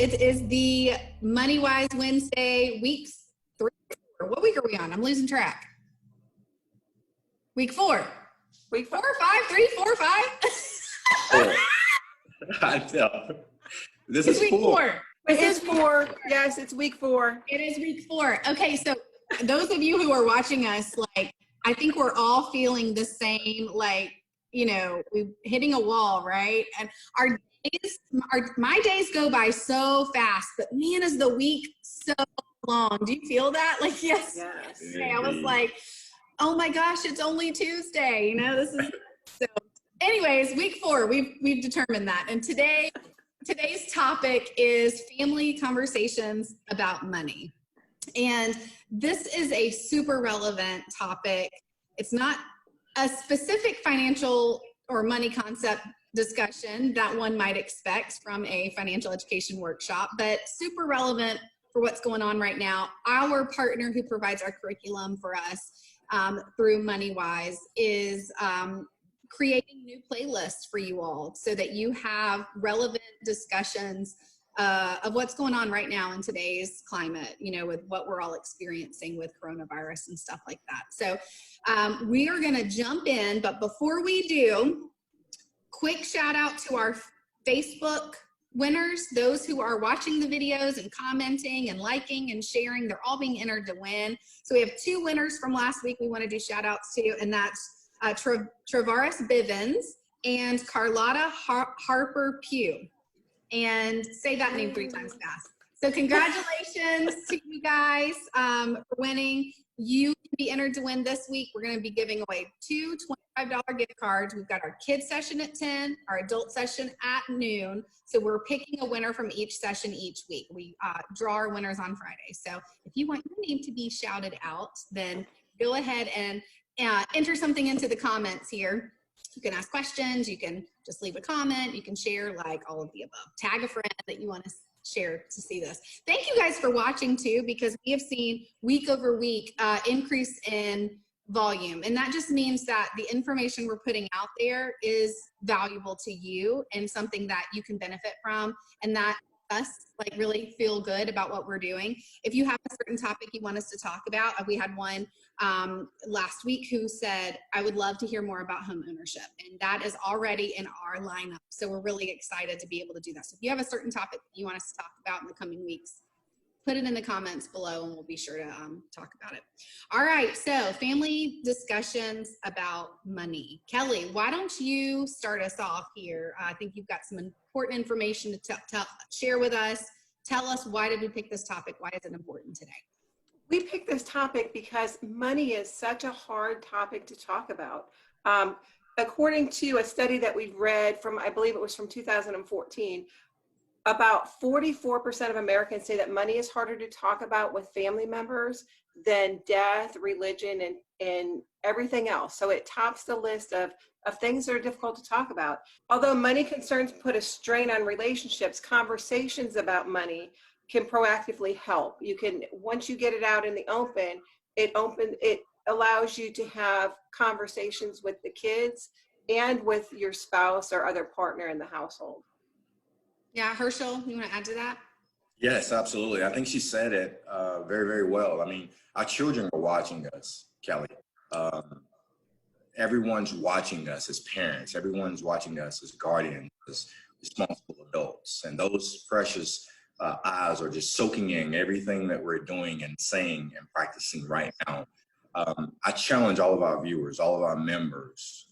It is the MoneyWise Wednesday, week 3. What week are we on? I'm losing track. Week 4. Week 4, 5, 3, 4, 5. I know. This It's is week 4. It is 4. Yes, it's week 4. It is week 4. Okay, so those of you who are watching us, like, I think we're all feeling the same, like, you know, we're hitting a wall, right? And my days go by so fast, but man, is the week so long. Do you feel that? Like, yesterday, I was like, oh my gosh, it's only Tuesday. You know, this is so. Anyways, week 4, we've determined that, and today's topic is family conversations about money, and this is a super relevant topic. It's not a specific financial or money concept discussion that one might expect from a financial education workshop, but super relevant for what's going on right now. Our partner who provides our curriculum for us through MoneyWise is creating new playlists for you all so that you have relevant discussions of what's going on right now in today's climate, you know, with what we're all experiencing with coronavirus and stuff like that. So we are going to jump in, but before we do, quick shout out to our Facebook winners, those who are watching the videos and commenting and liking and sharing. They're all being entered to win. So we have 2 winners from last week we want to do shout outs to, and that's Travaris Bivens and Carlotta Harper Pugh. And say that name 3 times fast. So congratulations to you guys for winning. You can be entered to win this week. We're going to be giving away 2 $25 gift cards. We've got our kids session at 10, our adult session at noon. So we're picking a winner from each session each week. We draw our winners on Friday. So if you want your name to be shouted out, then go ahead and enter something into the comments here. You can ask questions, you can just leave a comment, you can share, like all of the above. Tag a friend that you want to share to see this. Thank you guys for watching too, because we have seen week over week increase in volume. And that just means that the information we're putting out there is valuable to you and something that you can benefit from, and that us like really feel good about what we're doing. If you have a certain topic you want us to talk about, we had one last week who said, I would love to hear more about home ownership, and that is already in our lineup. So we're really excited to be able to do that. So if you have a certain topic you want us to talk about in the coming weeks, put it in the comments below and we'll be sure to talk about it. All right, so family discussions about money. Kelly, why don't you start us off here? I think you've got some important information to share with us. Tell us, why did we pick this topic? Why is it important today? We picked this topic because money is such a hard topic to talk about. According to a study that we've read from, I believe it was from 2014, about 44% of Americans say that money is harder to talk about with family members than death, religion, and everything else. So it tops the list of things that are difficult to talk about. Although money concerns put a strain on relationships, conversations about money can proactively help. You can, once you get it out in the open, it allows you to have conversations with the kids and with your spouse or other partner in the household. Yeah, Herschel, you want to add to that? Yes, absolutely. I think she said it very, very well. I mean, our children are watching us, Kelly. Everyone's watching us as parents. Everyone's watching us as guardians, as responsible adults. And those precious eyes are just soaking in everything that we're doing and saying and practicing right now. I challenge all of our viewers, all of our members,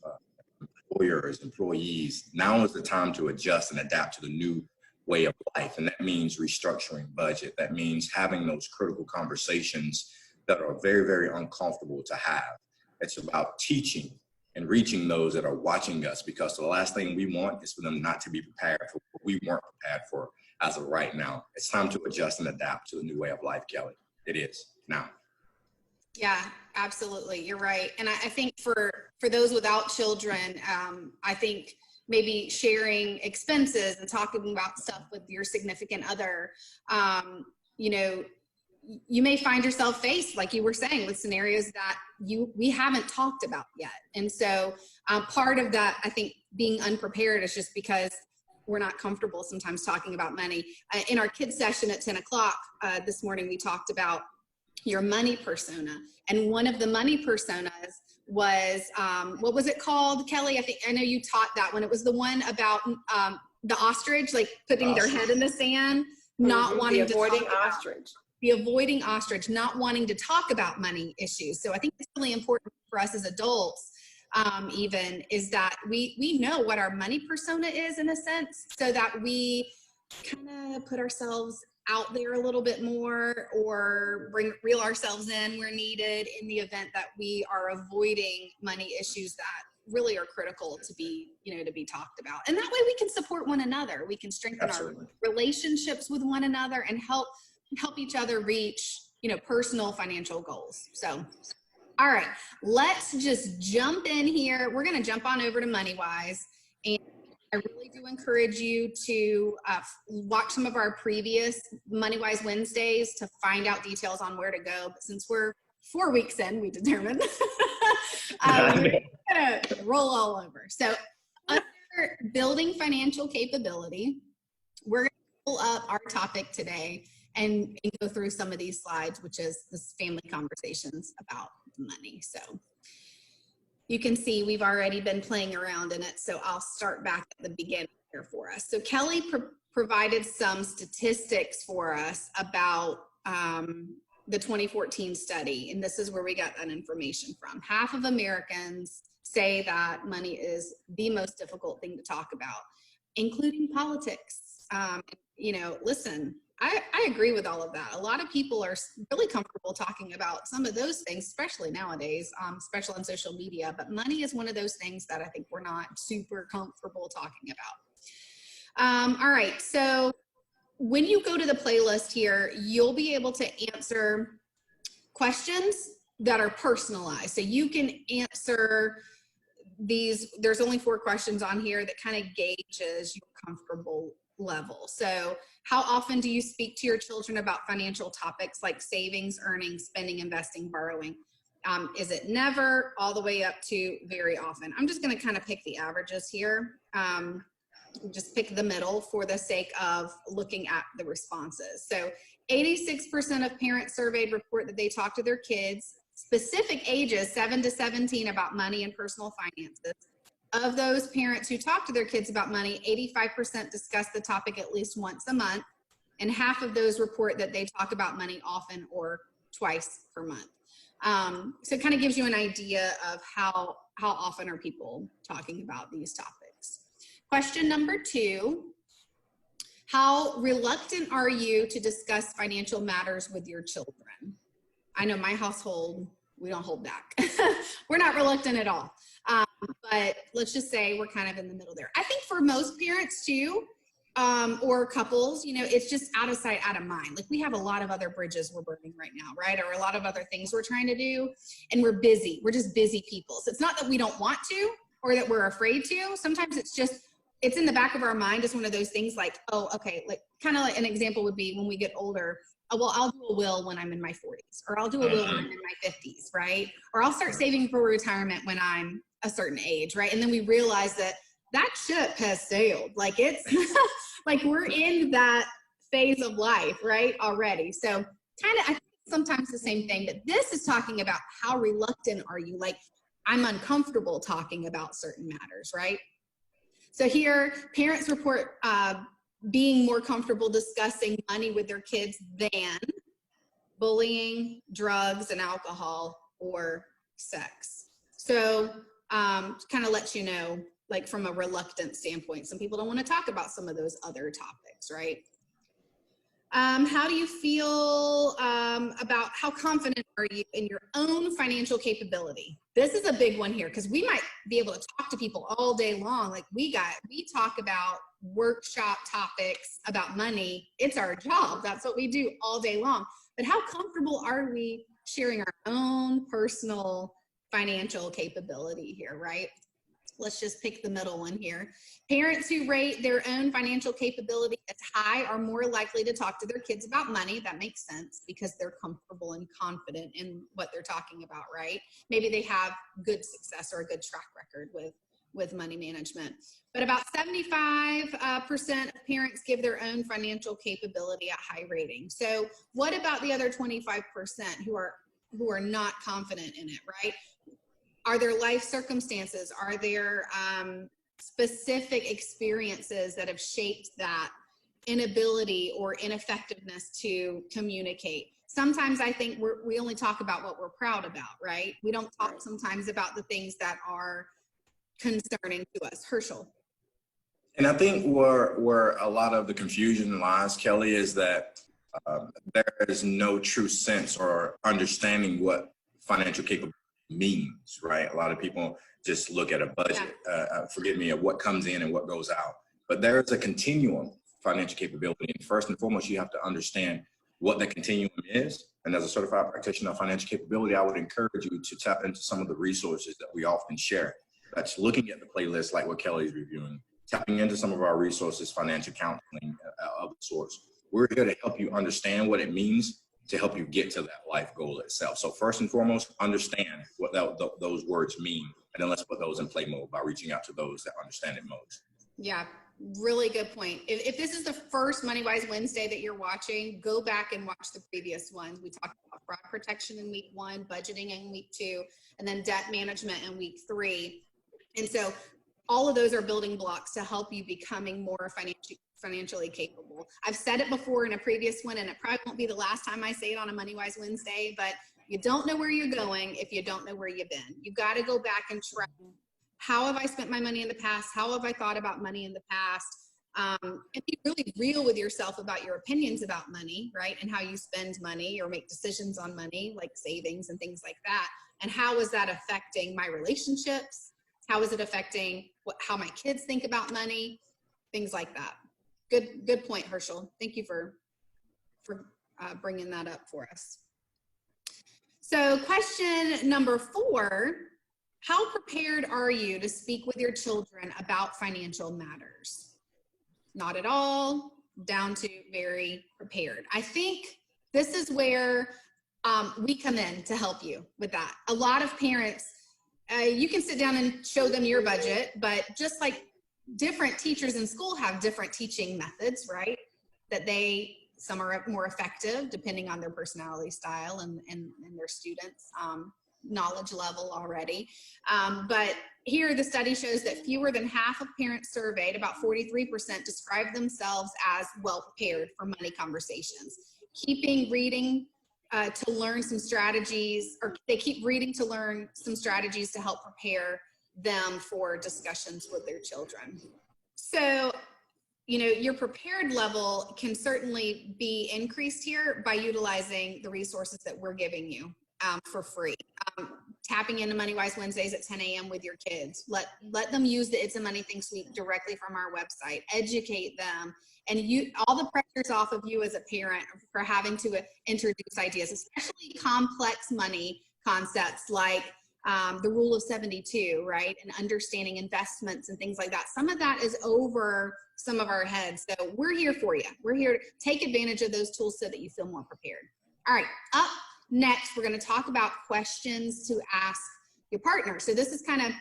employers, employees. Now is the time to adjust and adapt to the new way of life. And that means restructuring budget. That means having those critical conversations that are very, very uncomfortable to have. It's about teaching and reaching those that are watching us, because the last thing we want is for them not to be prepared for what we weren't prepared for as of right now. It's time to adjust and adapt to the new way of life, Kelly. It is now. Yeah, absolutely. You're right. And I think for those without children, I think maybe sharing expenses and talking about stuff with your significant other, you know, you may find yourself faced, like you were saying, with scenarios that we haven't talked about yet. And so part of that, I think, being unprepared is just because we're not comfortable sometimes talking about money. In our kids session at 10 o'clock this morning, we talked about your money persona. And one of the money personas was, what was it called, Kelly? I know you taught that one. It was the one about the ostrich, like putting their head in the sand, not wanting to avoiding talk about ostrich. the avoiding ostrich, not wanting to talk about money issues. So I think it's really important for us as adults, even, is that we know what our money persona is in a sense, so that we kind of put ourselves out there a little bit more, or reel ourselves in where needed in the event that we are avoiding money issues that really are critical to be, to be talked about. And that way we can support one another. We can strengthen Absolutely. our relationships with one another and help each other reach, personal financial goals. So, all right, let's just jump in here. We're going to jump on over to MoneyWise. And I really do encourage you to watch some of our previous MoneyWise Wednesdays to find out details on where to go. But since we're 4 weeks in, we determined we're going to roll all over. So under building financial capability, we're going to pull up our topic today and go through some of these slides, which is this family conversations about money. So you can see we've already been playing around in it. So I'll start back at the beginning here for us. So Kelly provided some statistics for us about the 2014 study. And this is where we got that information from. Half of Americans say that money is the most difficult thing to talk about, including politics. Listen, I agree with all of that. A lot of people are really comfortable talking about some of those things, especially nowadays, especially on social media. But money is one of those things that I think we're not super comfortable talking about. All right. So when you go to the playlist here, you'll be able to answer questions that are personalized. So you can answer these. There's only 4 questions on here that kind of gauges your comfortable level. So how often do you speak to your children about financial topics like savings, earning, spending, investing, borrowing? Is it never, all the way up to very often? I'm just going to kind of pick the averages here. Just pick the middle for the sake of looking at the responses. So 86% of parents surveyed report that they talk to their kids, specific ages 7 to 17, about money and personal finances. Of those parents who talk to their kids about money, 85% discuss the topic at least once a month, and half of those report that they talk about money often or twice per month. So it kind of gives you an idea of how often are people talking about these topics. Question number 2, how reluctant are you to discuss financial matters with your children? I know my household, we don't hold back. We're not reluctant at all. But let's just say we're kind of in the middle there. I think for most parents too, or couples, it's just out of sight, out of mind. Like we have a lot of other bridges we're burning right now, right? Or a lot of other things we're trying to do, and we're busy. We're just busy people. So it's not that we don't want to or that we're afraid to. Sometimes it's in the back of our mind. It's one of those things like, oh, okay, like kind of like an example would be when we get older. Oh, well, I'll do a will when I'm in my 40s, or I'll do a will when I'm in my 50s, right? Or I'll start saving for retirement when I'm a certain age, right? And then we realize that ship has sailed. Like it's like we're in that phase of life, right? Already. So kind of, I think sometimes the same thing, but this is talking about how reluctant are you? Like I'm uncomfortable talking about certain matters, right? So here, parents report being more comfortable discussing money with their kids than bullying, drugs and alcohol, or sex. So kind of lets you know, like from a reluctant standpoint, some people don't want to talk about some of those other topics, right? How do you feel about how confident are you in your own financial capability? This is a big one here because we might be able to talk to people all day long. Like we talk about workshop topics about money. It's our job. That's what we do all day long. But how comfortable are we sharing our own personal financial capability here, right? Let's just pick the middle one here. Parents who rate their own financial capability as high are more likely to talk to their kids about money. That makes sense because they're comfortable and confident in what they're talking about, right? Maybe they have good success or a good track record with money management. But about 75% of parents give their own financial capability a high rating. So what about the other 25% who are not confident in it, right? Are there life circumstances? Are there specific experiences that have shaped that inability or ineffectiveness to communicate? Sometimes I think we only talk about what we're proud about, right? We don't talk sometimes about the things that are concerning to us. Herschel. And I think where a lot of the confusion lies, Kelly, is that there is no true sense or understanding what financial capability means, right? A lot of people just look at a budget, of what comes in and what goes out. But there is a continuum of financial capability. And first and foremost, you have to understand what that continuum is. And as a certified practitioner of financial capability, I would encourage you to tap into some of the resources that we often share. That's looking at the playlist like what Kelly's reviewing, tapping into some of our resources, financial counseling of sorts. We're here to help you understand what it means to help you get to that life goal itself. So first and foremost, understand what those words mean, and then let's put those in play mode by reaching out to those that understand it most. Yeah, really good point. If this is the first MoneyWise Wednesday that you're watching, go back and watch the previous ones. We talked about fraud protection in week 1, budgeting in week 2, and then debt management in week 3. And so all of those are building blocks to help you becoming more financially capable. I've said it before in a previous one, and it probably won't be the last time I say it on a MoneyWise Wednesday, but you don't know where you're going if you don't know where you've been. You've got to go back and track, how have I spent my money in the past? How have I thought about money in the past? And be really real with yourself about your opinions about money, right? And how you spend money or make decisions on money, like savings and things like that. And how is that affecting my relationships? How is it affecting how my kids think about money? Things like that. Good point, Herschel. Thank you for bringing that up for us. So question number 4, how prepared are you to speak with your children about financial matters? Not at all, down to very prepared. I think this is where we come in to help you with that. A lot of parents, you can sit down and show them your budget, but just like different teachers in school have different teaching methods, right? That some are more effective depending on their personality style and their students' knowledge level already. But here the study shows that fewer than half of parents surveyed, about 43%, describe themselves as well prepared for money conversations. Reading to learn some strategies, or they keep reading to learn some strategies to help prepare them for discussions with their children. So, your prepared level can certainly be increased here by utilizing the resources that we're giving you for free. Tapping into MoneyWise Wednesdays at 10 a.m. with your kids. Let them use the It's a Money Thing suite directly from our website. Educate them. And all the pressure's off of you as a parent for having to introduce ideas, especially complex money concepts like the rule of 72, right? And understanding investments and things like that. Some of that is over some of our heads. So we're here for you. We're here to take advantage of those tools so that you feel more prepared. All right, up next, we're going to talk about questions to ask your partner. So this is kind of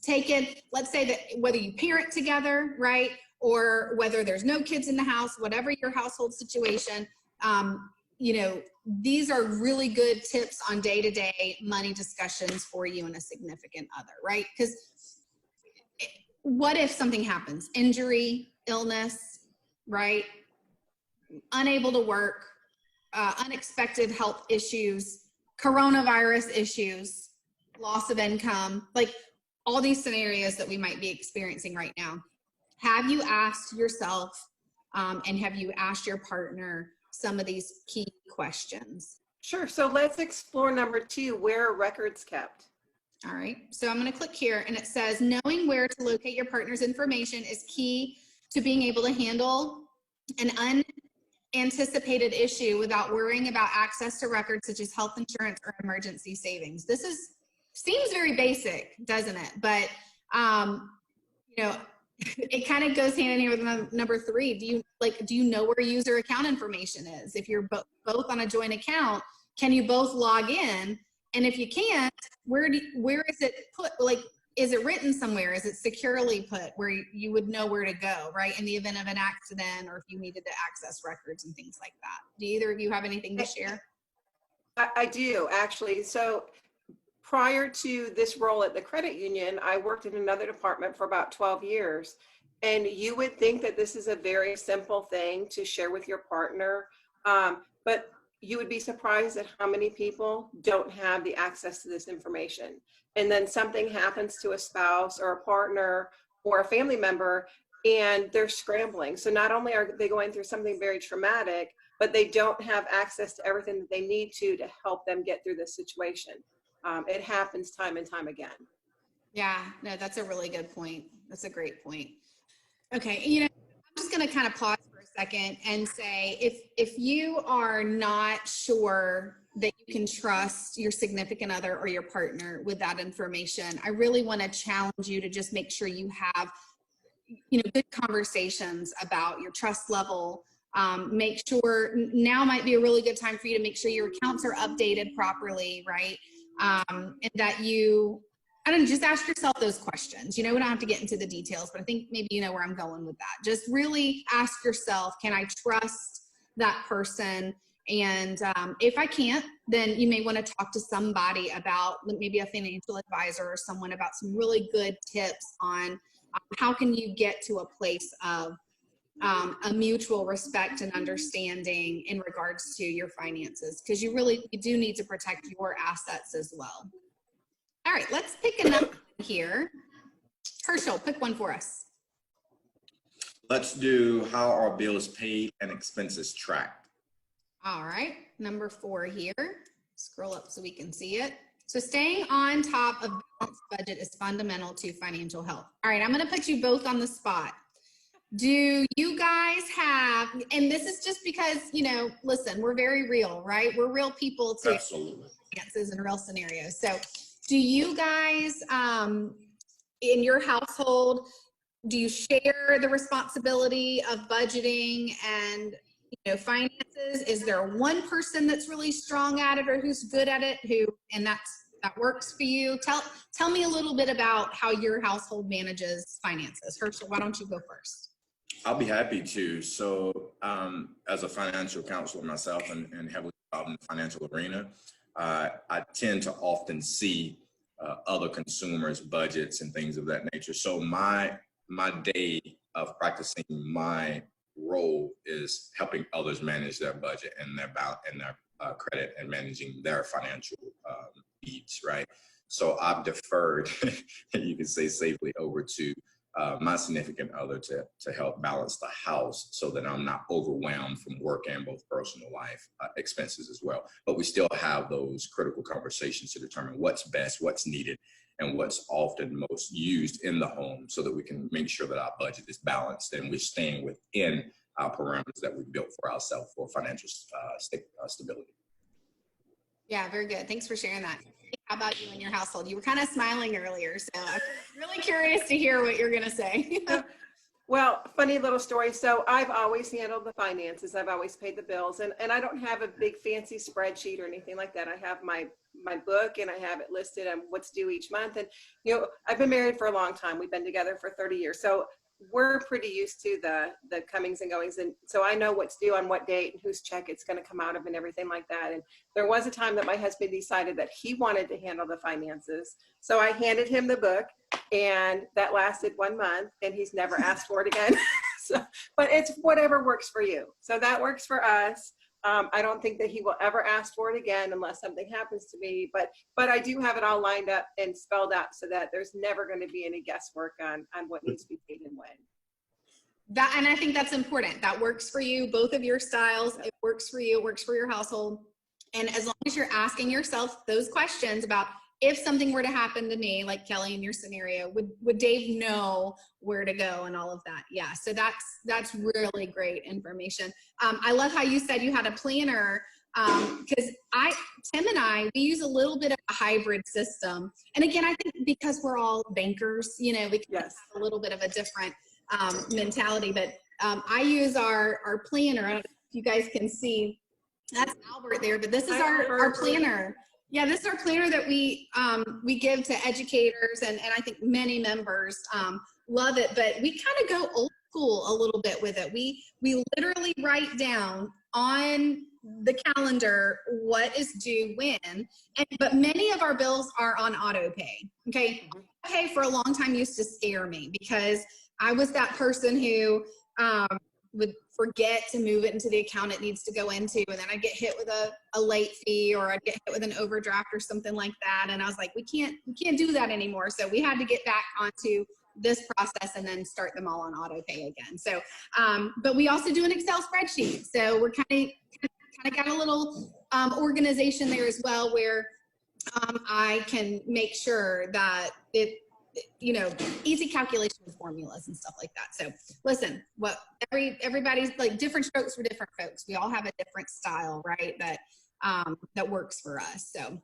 taken, let's say that whether you parent together, right? Or whether there's no kids in the house, whatever your household situation, these are really good tips on day-to-day money discussions for you and a significant other, right? Because what if something happens? Injury, illness, right? Unable to work, unexpected health issues, coronavirus issues, loss of income, like all these scenarios that we might be experiencing right now. Have you asked yourself and have you asked your partner some of these key questions? Sure. So let's explore number 2, where are records kept? All right. So I'm going to click here and it says, knowing where to locate your partner's information is key to being able to handle an unanticipated issue without worrying about access to records such as health insurance or emergency savings. This seems very basic, doesn't it? But, it kind of goes hand in hand with number 3. Do you know where user account information is? If you're both on a joint account, can you both log in? And if you can't, where is it put? Like, is it written somewhere? Is it securely put where you would know where to go, right? In the event of an accident, or if you needed to access records and things like that. Do either of you have anything to share? I do, actually. So prior to this role at the credit union, I worked in another department for about 12 years. And you would think that this is a very simple thing to share with your partner. But you would be surprised at how many people don't have the access to this information. And then something happens to a spouse or a partner or a family member, and they're scrambling. So not only are they going through something very traumatic, but they don't have access to everything that they need to help them get through this situation. It happens time and time again. Yeah, no, that's a really good point. That's a great point. Okay, you know, I'm just going to kind of pause for a second and say, if you are not sure that you can trust your significant other or your partner with that information, I really want to challenge you to just make sure you have, you know, good conversations about your trust level. Make sure now might be a really good time for you to make sure your accounts are updated properly, right? And that you, I don't know, just ask yourself those questions. You know, we don't have to get into the details, but I think maybe you know where I'm going with that. Just really ask yourself, can I trust that person? And if I can't, then you may want to talk to somebody about, maybe a financial advisor or someone, about some really good tips on how can you get to a place of a mutual respect and understanding in regards to your finances, because you do need to protect your assets as well. All right, let's pick another one here. Herschel, pick one for us. Let's do how are bills paid and expenses tracked. All right, number 4 here. Scroll up so we can see it. So staying on top of balanced budget is fundamental to financial health. All right, I'm going to put you both on the spot. Do you guys have, and this is just because, you know, listen, we're very real, right? We're real people too. Absolutely. Finances and real scenarios. So do you guys, in your household, do you share the responsibility of budgeting and, you know, finances? Is there one person that's really strong at it or who's good at it, and that works for you? Tell me a little bit about how your household manages finances. Herschel, why don't you go first? I'll be happy to. So as a financial counselor myself and heavily involved in the financial arena, I tend to often see other consumers' budgets and things of that nature. So my day of practicing my role is helping others manage their budget and their credit and managing their financial needs, right? So I've deferred, you can say safely, over to my significant other to help balance the house so that I'm not overwhelmed from work and both personal life expenses as well. But we still have those critical conversations to determine what's best, what's needed, and what's often most used in the home so that we can make sure that our budget is balanced and we're staying within our parameters that we've built for ourselves for financial stability. Yeah, very good. Thanks for sharing that. How about you and your household? You were kind of smiling earlier, so I'm really curious to hear what you're going to say. Well, funny little story. So I've always handled the finances. I've always paid the bills, and I don't have a big fancy spreadsheet or anything like that. I have my book, and I have it listed on what's due each month. And, you know, I've been married for a long time. We've been together for 30 years. So we're pretty used to the comings and goings. And so I know what's due on what date and whose check it's going to come out of and everything like that. And there was a time that my husband decided that he wanted to handle the finances. So I handed him the book, and that lasted 1 month, and he's never asked for it again. But it's whatever works for you. So that works for us. I don't think that he will ever ask for it again unless something happens to me, but I do have it all lined up and spelled out so that there's never going to be any guesswork on what needs to be paid and when. And I think that's important. That works for you, both of your styles. It works for you, it works for your household. And as long as you're asking yourself those questions about, if something were to happen to me, like Kelly in your scenario, would Dave know where to go and all of that? Yeah, so that's really great information. I love how you said you had a planner, because Tim and I, we use a little bit of a hybrid system. And again, I think because we're all bankers, you know, we can have a little bit of a different mentality, but I use our planner. I don't know if you guys can see, that's Albert there, but this is our planner. Yeah, this is our planner that we give to educators, and I think many members love it, but we kind of go old school a little bit with it. We literally write down on the calendar what is due when, but many of our bills are on auto pay. Okay. Pay for a long time used to scare me because I was that person who would forget to move it into the account it needs to go into, and then I'd get hit with a late fee, or I'd get hit with an overdraft or something like that. And I was like, we can't do that anymore. So we had to get back onto this process and then start them all on auto pay again. So, but we also do an Excel spreadsheet. So we're kind of got a little organization there as well, where I can make sure that easy calculation formulas and stuff like that. So listen, what everybody's like, different strokes for different folks. We all have a different style, right? That works for us. So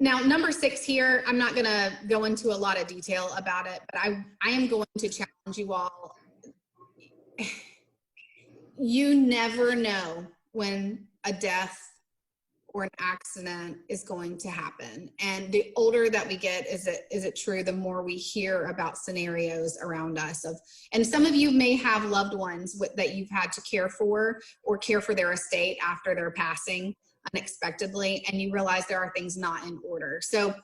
now number 6 here, I'm not going to go into a lot of detail about it, but I am going to challenge you all. You never know when a death or an accident is going to happen. And the older that we get, is it true, the more we hear about scenarios around us and some of you may have loved ones that you've had to care for or care for their estate after their passing unexpectedly, and you realize there are things not in order. So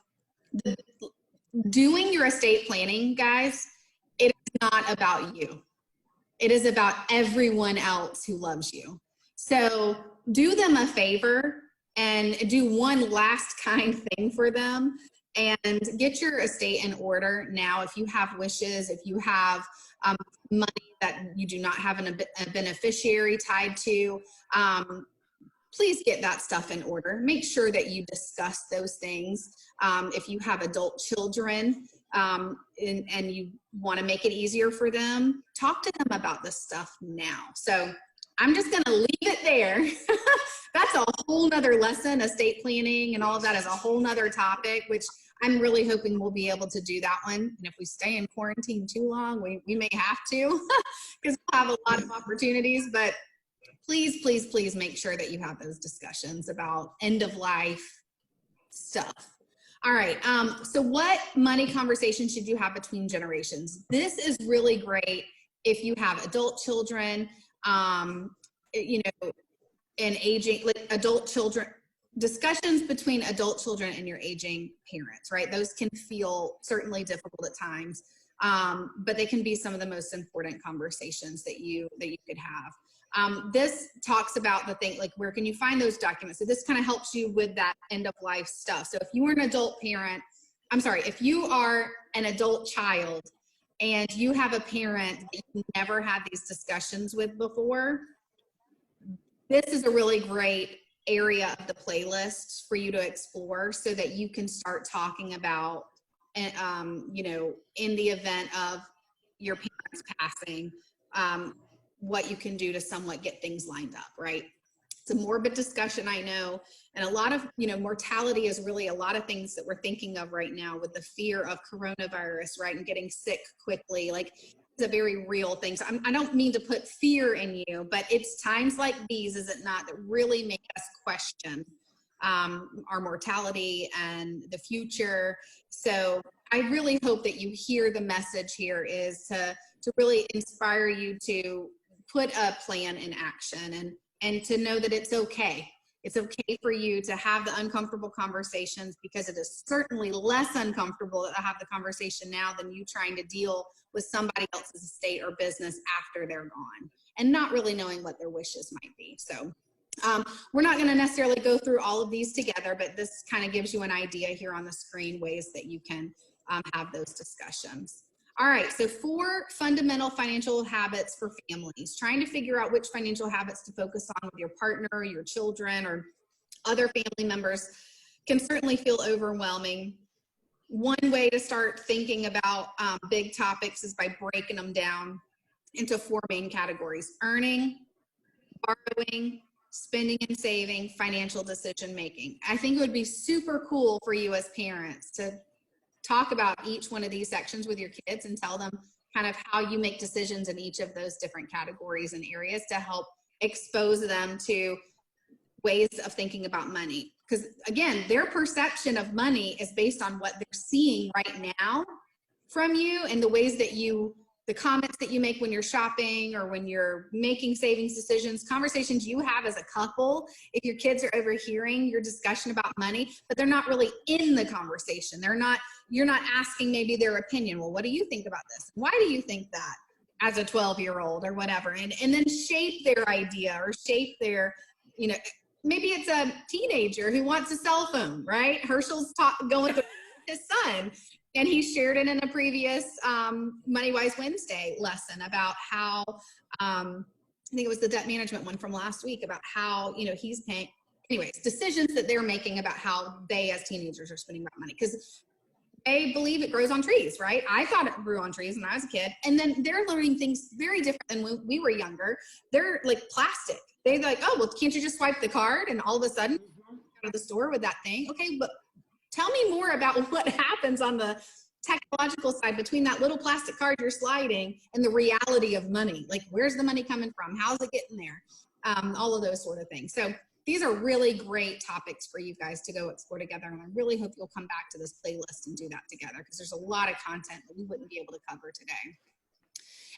doing your estate planning, guys, it is not about you. It is about everyone else who loves you. So do them a favor and do one last kind thing for them, and get your estate in order now. If you have wishes, if you have money that you do not have a beneficiary tied to, please get that stuff in order. Make sure that you discuss those things. If you have adult children and you want to make it easier for them, talk to them about this stuff now. So I'm just going to leave it there. That's a whole nother lesson. Estate planning and all of that is a whole nother topic, which I'm really hoping we'll be able to do that one. And if we stay in quarantine too long, we may have to, because we'll have a lot of opportunities. But please, please, please make sure that you have those discussions about end of life stuff. All right. So what money conversation should you have between generations? This is really great if you have adult children, and aging, like adult children, discussions between adult children and your aging parents, right? Those can feel certainly difficult at times, but they can be some of the most important conversations that you could have. This talks about the thing, like, where can you find those documents? So this kind of helps you with that end of life stuff. So if you are an adult parent, if you are an adult child and you have a parent that you never had these discussions with before, this is a really great area of the playlist for you to explore, so that you can start talking about, in the event of your parents passing, what you can do to somewhat get things lined up, right? It's a morbid discussion, I know. And a lot of, mortality is really a lot of things that we're thinking of right now with the fear of coronavirus, right? And getting sick quickly. Like, it's a very real thing. So I don't mean to put fear in you, but it's times like these, is it not, that really make us question our mortality and the future. So I really hope that you hear the message here is to really inspire you to put a plan in action, and to know that it's okay. It's okay for you to have the uncomfortable conversations, because it is certainly less uncomfortable to have the conversation now than you trying to deal with somebody else's estate or business after they're gone and not really knowing what their wishes might be. So we're not going to necessarily go through all of these together, but this kind of gives you an idea here on the screen, ways that you can have those discussions. All right, so 4 fundamental financial habits for families. Trying to figure out which financial habits to focus on with your partner, your children, or other family members can certainly feel overwhelming. One way to start thinking about big topics is by breaking them down into 4 main categories: earning, borrowing, spending and saving, financial decision making. I think it would be super cool for you as parents to talk about each one of these sections with your kids and tell them kind of how you make decisions in each of those different categories and areas, to help expose them to ways of thinking about money. because again, their perception of money is based on what they're seeing right now from you and the ways that the comments that you make when you're shopping or when you're making savings decisions, conversations you have as a couple, if your kids are overhearing your discussion about money, but they're not really in the conversation. You're not asking maybe their opinion. Well, what do you think about this? Why do you think that as a 12-year-old or whatever? And then shape their idea or shape their, maybe it's a teenager who wants a cell phone, right? Herschel's going through his son. And he shared it in a previous MoneyWise Wednesday lesson about how, I think it was the debt management one from last week, about how, he's paying, anyways, decisions that they're making about how they as teenagers are spending that money. Because they believe it grows on trees, right? I thought it grew on trees when I was a kid. And then they're learning things very different than when we were younger. They're like plastic. They're like, oh, well, can't you just swipe the card and all of a sudden out of the store with that thing? Okay, but tell me more about what happens on the technological side between that little plastic card you're sliding and the reality of money. Like, where's the money coming from? How's it getting there? All of those sort of things. So these are really great topics for you guys to go explore together. And I really hope you'll come back to this playlist and do that together, because there's a lot of content that we wouldn't be able to cover today.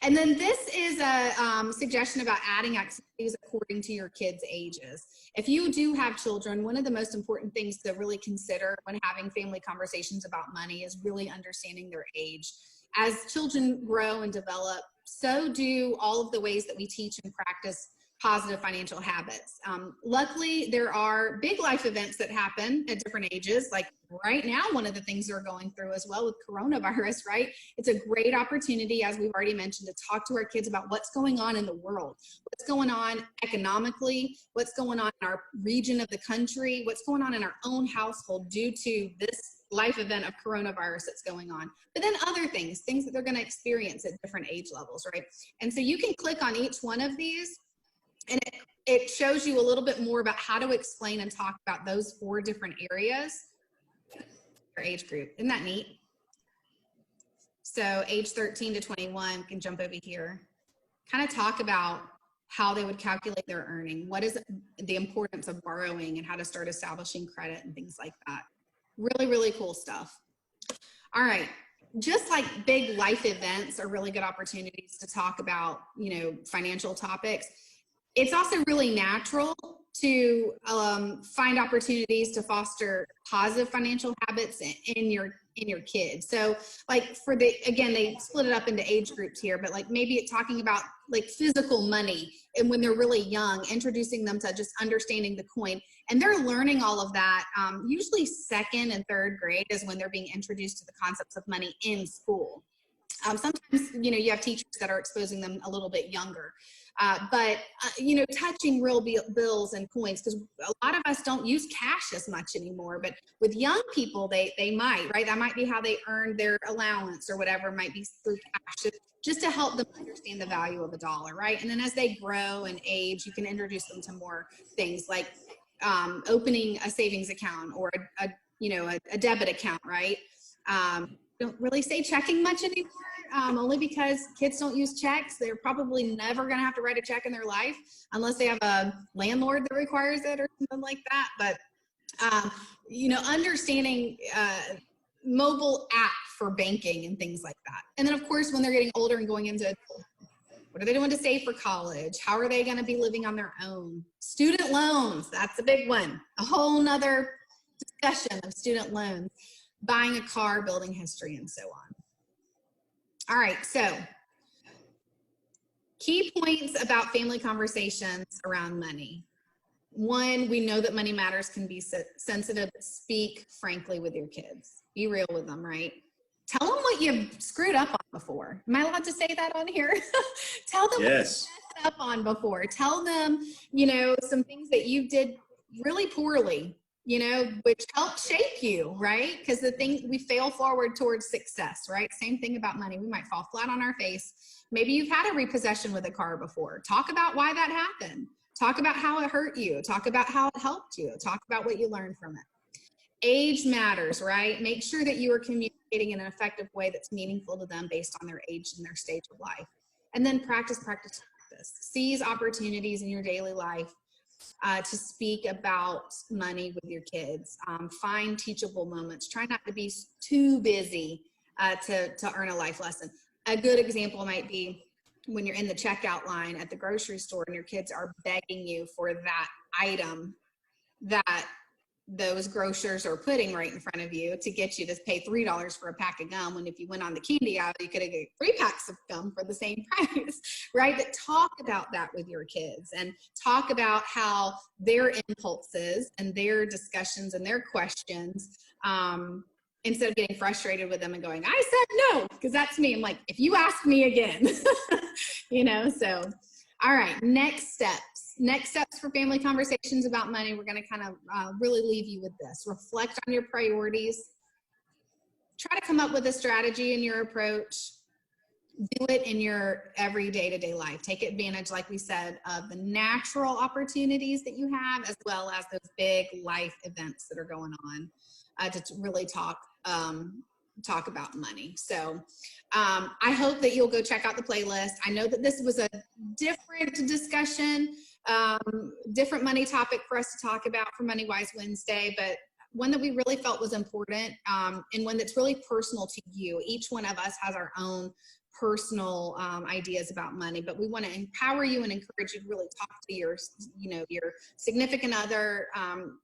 And then this is a suggestion about adding activities according to your kids' ages. If you do have children, one of the most important things to really consider when having family conversations about money is really understanding their age. As children grow and develop, so do all of the ways that we teach and practice positive financial habits. Luckily, there are big life events that happen at different ages. Like right now, one of the things they're going through as well with coronavirus, right? It's a great opportunity, as we've already mentioned, to talk to our kids about what's going on in the world, what's going on economically, what's going on in our region of the country, what's going on in our own household due to this life event of coronavirus that's going on. But then other things that they're going to experience at different age levels, right? And so you can click on each one of these, and it shows you a little bit more about how to explain and talk about those 4 different areas for age group. Isn't that neat? So age 13 to 21 can jump over here. Kind of talk about how they would calculate their earning. What is the importance of borrowing and how to start establishing credit and things like that. Really, really cool stuff. All right. Just like big life events are really good opportunities to talk about, financial topics. It's also really natural to find opportunities to foster positive financial habits in your kids. So like again, they split it up into age groups here, but like maybe it's talking about like physical money, and when they're really young, introducing them to just understanding the coin. And they're learning all of that. Usually 2nd and 3rd grade is when they're being introduced to the concepts of money in school. Sometimes, you have teachers that are exposing them a little bit younger. But touching real bills and coins, because a lot of us don't use cash as much anymore, but with young people, they might, right? That might be how they earn their allowance or whatever, might be through cash, just to help them understand the value of a dollar, right? And then as they grow and age, you can introduce them to more things like opening a savings account or a debit account, right? Don't really say checking much anymore, only because kids don't use checks. They're probably never going to have to write a check in their life unless they have a landlord that requires it or something like that. But, understanding mobile app for banking and things like that. And then, of course, when they're getting older and going into what are they doing to save for college? How are they going to be living on their own? Student loans, that's a big one. A whole nother discussion of student loans. Buying a car, building history, and so on. All right, so key points about family conversations around money. 1, we know that money matters can be sensitive. Speak frankly with your kids. Be real with them, right? Tell them what you've screwed up on before. Am I allowed to say that on here? Tell them what you messed up on before. Tell them, some things that you did really poorly, which helps shape you, right? Because we fail forward towards success, right? Same thing about money. We might fall flat on our face. Maybe you've had a repossession with a car before. Talk about why that happened. Talk about how it hurt you. Talk about how it helped you. Talk about what you learned from it. Age matters, right? Make sure that you are communicating in an effective way that's meaningful to them based on their age and their stage of life. And then practice. Seize opportunities in your daily life to speak about money with your kids. Find teachable moments. Try not to be too busy to earn a life lesson. A good example might be when you're in the checkout line at the grocery store and your kids are begging you for that item that those grocers are putting right in front of you to get you to pay $3 for a pack of gum, when if you went on the candy aisle, you could have got 3 packs of gum for the same price, right? But talk about that with your kids and talk about how their impulses and their discussions and their questions, instead of getting frustrated with them and going, I said no, because that's me. I'm like, if you ask me again, so, all right, next steps for family conversations about money. We're going to kind of really leave you with this. Reflect on your priorities. Try to come up with a strategy in your approach. Do it in your every day-to-day life. Take advantage, like we said, of the natural opportunities that you have, as well as those big life events that are going on to really talk about money. So I hope that you'll go check out the playlist. I know that this was a different discussion, different money topic for us to talk about for MoneyWise Wednesday, but one that we really felt was important, and one that's really personal to you. Each one of us has our own personal ideas about money, but we want to empower you and encourage you to really talk to your significant other,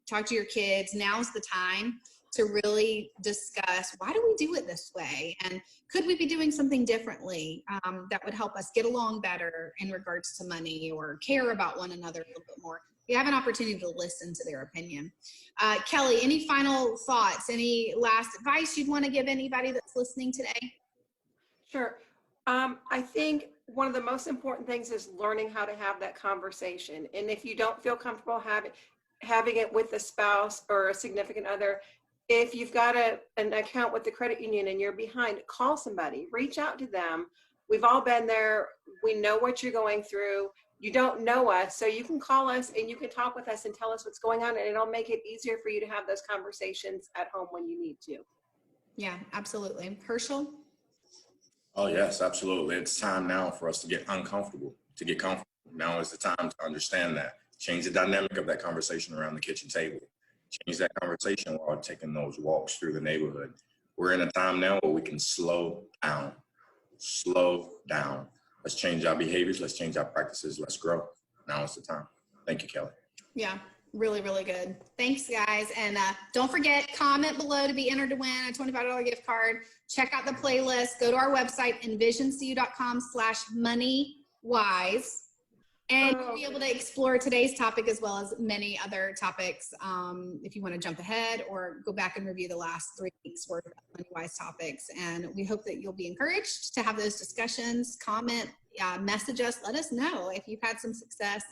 talk to your kids. Now's the time to really discuss, why do we do it this way? And could we be doing something differently that would help us get along better in regards to money, or care about one another a little bit more? You have an opportunity to listen to their opinion. Kelly, any final thoughts, any last advice you'd want to give anybody that's listening today? Sure. I think one of the most important things is learning how to have that conversation. And if you don't feel comfortable having it with a spouse or a significant other, if you've got an account with the credit union and you're behind, call somebody, reach out to them. We've all been there. We know what you're going through. You don't know us, so you can call us and you can talk with us and tell us what's going on, and it'll make it easier for you to have those conversations at home when you need to. Yeah, absolutely. Herschel? Oh, yes, absolutely. It's time now for us to get uncomfortable, to get comfortable. Now is the time to understand that. Change the dynamic of that conversation around the kitchen table. Change that conversation while taking those walks through the neighborhood. We're in a time now where we can slow down. Slow down. Let's change our behaviors. Let's change our practices. Let's grow. Now is the time. Thank you, Kelly. Yeah, really, really good. Thanks, guys. And don't forget, comment below to be entered to win a $25 gift card. Check out the playlist. Go to our website, envisioncu.com/moneywise. And you'll be able to explore today's topic as well as many other topics if you want to jump ahead or go back and review the last 3 weeks worth of MoneyWise topics. And we hope that you'll be encouraged to have those discussions. Comment, message us, let us know if you've had some success.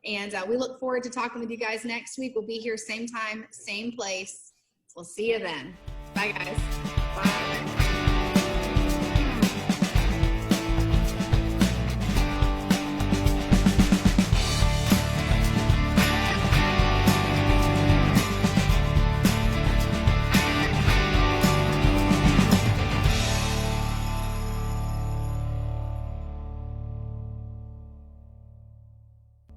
And we look forward to talking with you guys next week. We'll be here same time, same place. We'll see you then. Bye, guys. Bye.